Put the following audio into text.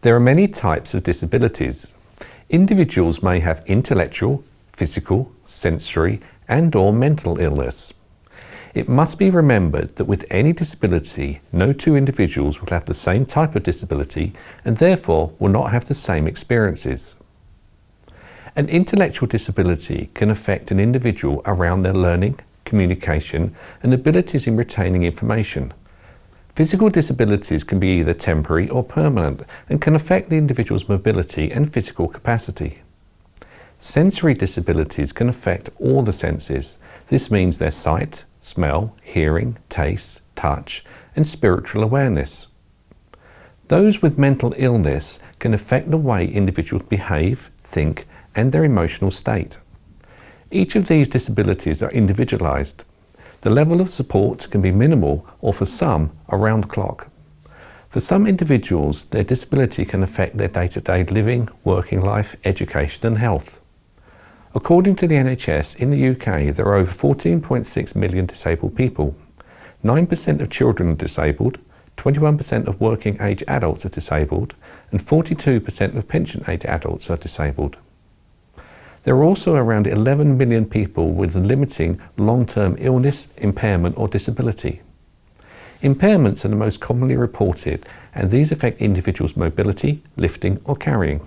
There are many types of disabilities. Individuals may have intellectual, physical, sensory, and/or mental illness. It must be remembered that with any disability, no two individuals will have the same type of disability and therefore will not have the same experiences. An intellectual disability can affect an individual around their learning, communication, and abilities in retaining information. Physical disabilities can be either temporary or permanent and can affect the individual's mobility and physical capacity. Sensory disabilities can affect all the senses. This means their sight, smell, hearing, taste, touch, and spiritual awareness. Those with mental illness can affect the way individuals behave, think, and their emotional state. Each of these disabilities are individualized. The level of support can be minimal or for some around the clock. For some individuals, their disability can affect their day-to-day living, working life, education and health. According to the NHS, in the UK there are over 14.6 million disabled people. 9% of children are disabled, 21% of working age adults are disabled, and 42% of pension age adults are disabled. There are also around 11 million people with limiting long-term illness, impairment or disability. Impairments are the most commonly reported, and these affect individuals' mobility, lifting or carrying.